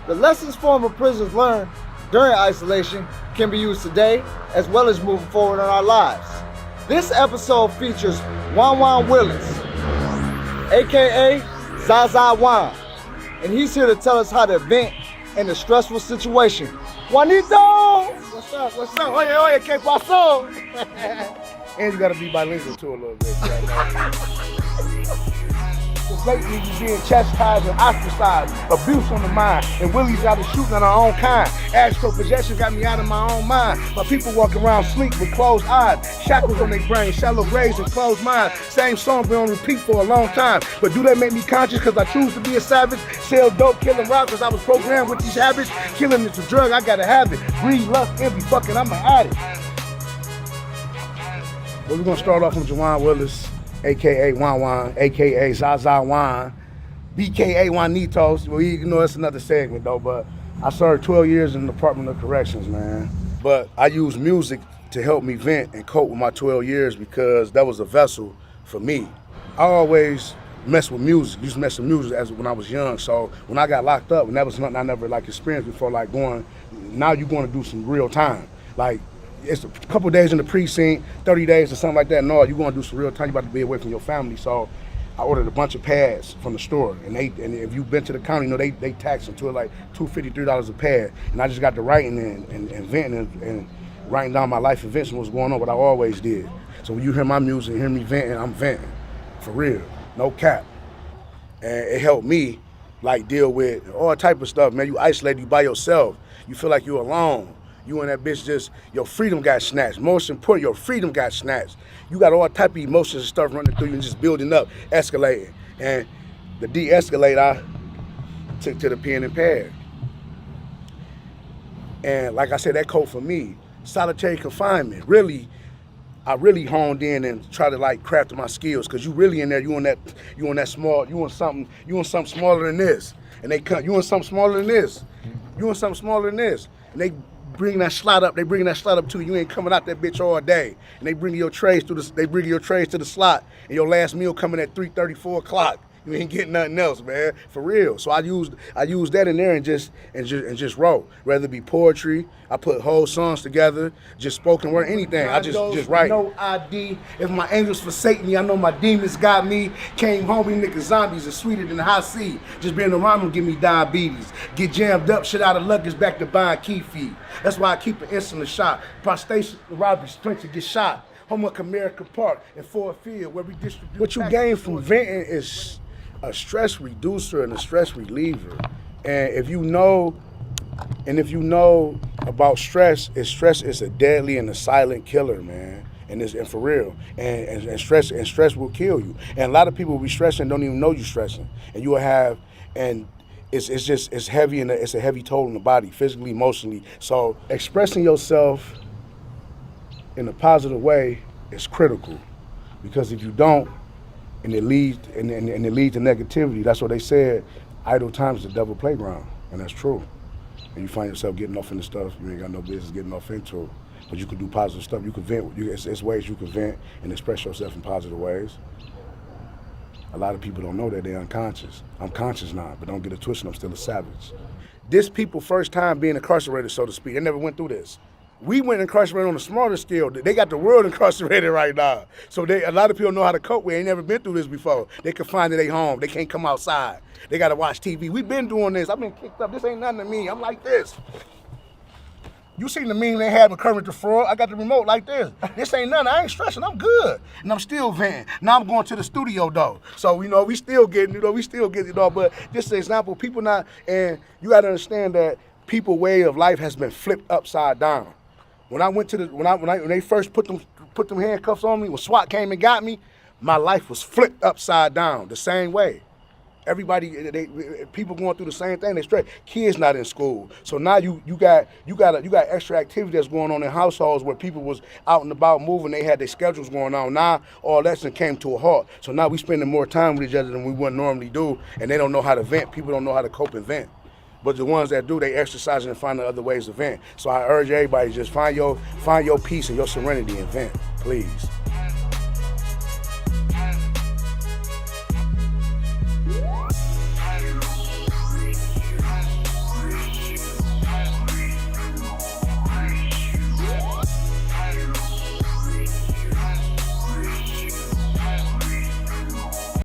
The lessons former prisoners learned during isolation can be used today as well as moving forward in our lives. This episode features Juan Willis, aka Za Juan, and he's here to tell us how to vent in a stressful situation. Juanito! What's up? What's up? Oye, oye, ¿qué pasó? And you gotta be bilingual too a little bit. Because lately we being chastised and ostracized, abuse on the mind, and Willie's out of shooting on our own kind. Astral possession got me out of my own mind. My people walk around sleep with closed eyes, shackles on their brain, shallow graves and closed minds. Same song been on repeat for a long time. But do that make me conscious because I choose to be a savage? Sell dope, kill and rob because I was programmed with these habits. Killing is a drug, I gotta have it. Greed, lust, envy, fucking, I'm an addict. Well, we're gonna start off with Juan Willis, aka Juan, aka Za Juan, BKA Juanitos. Well, you know that's another segment though, but I served 12 years in the Department of Corrections, man. But I use music to help me vent and cope with my 12 years because that was a vessel for me. I always mess with music, used to mess with music as when I was young. So when I got locked up, and that was nothing I never experienced before, now you're going to do some real time. Like, it's a couple days in the precinct, 30 days or something like that. No, you're going to do some real time. You're about to be away from your family. So I ordered a bunch of pads from the store. And if you've been to the county, you know, they tax them to like $2.50, $3 a pad. And I just got to writing and venting and writing down my life events and what's going on, what I always did. So when you hear my music, hear me venting, I'm venting. For real. No cap. And it helped me deal with all type of stuff, man. You isolated, you by yourself. You feel like you're alone. You and that bitch your freedom got snatched. Most important, your freedom got snatched. You got all type of emotions and stuff running through you and just building up, escalating. And the de-escalate, I took to the pen and pad. And like I said, that code for me, solitary confinement, I really honed in and tried to craft my skills, cause you really in there, you want something smaller than this. And they come, you want something smaller than this. You want something smaller than this. And they bring that slot up to you. You ain't coming out that bitch all day. And they bring your trays to the slot, and your last meal coming at 3:30, 4 o'clock. You ain't getting nothing else, man. For real. So I used that in there and just wrote. Whether it be poetry, I put whole songs together, just spoken word, anything. I just write. No ID. If my angels forsake me, I know my demons got me. Came home, these niggas zombies are sweeter than the high C. Just being around them give me diabetes. Get jammed up, shit out of luck is back to buying key feed. That's why I keep an insulin shot. Prostate robbery, strength to get shot. Homework America Park and Ford Field where we distribute. What you gain from venting is a stress reducer and a stress reliever. And if you know about stress is a deadly and a silent killer, man. And for real. And stress will kill you. And a lot of people will be stressing and don't even know you're stressing. And you will have, and it's heavy, and it's a heavy toll on the body, physically, emotionally. So expressing yourself in a positive way is critical, because if you don't, and it leads to negativity. That's what they said. Idle time is the devil playground, and that's true. And you find yourself getting off into stuff you ain't got no business getting off into. But you can do positive stuff. You can vent. It's ways you can vent and express yourself in positive ways. A lot of people don't know that they're unconscious. I'm conscious now, but don't get it twisted. I'm still a savage. This people first time being incarcerated, so to speak. They never went through this. We went incarcerated on a smaller scale. They got the world incarcerated right now. So a lot of people know how to cope with it. They ain't never been through this before. They confined to their home. They can't come outside. They got to watch TV. We've been doing this. I've been kicked up. This ain't nothing to me. I'm like this. You seen the meme they had with Kermit the Frog? I got the remote like this. This ain't nothing. I ain't stressing. I'm good. And I'm still venting. Now I'm going to the studio, though. So, we still getting, but just an example, people not, and you got to understand that people's way of life has been flipped upside down. When they first put them handcuffs on me, when SWAT came and got me, my life was flipped upside down the same way. Everybody, people going through the same thing. They straight. Kids not in school, so now you got extra activity that's going on in households where people was out and about moving. They had their schedules going on. Now all that came to a halt. So now we spending more time with each other than we would normally do, and they don't know how to vent. People don't know how to cope and vent. But the ones that do, they exercise and find other ways to vent. So I urge everybody, just find your peace and your serenity and vent, please.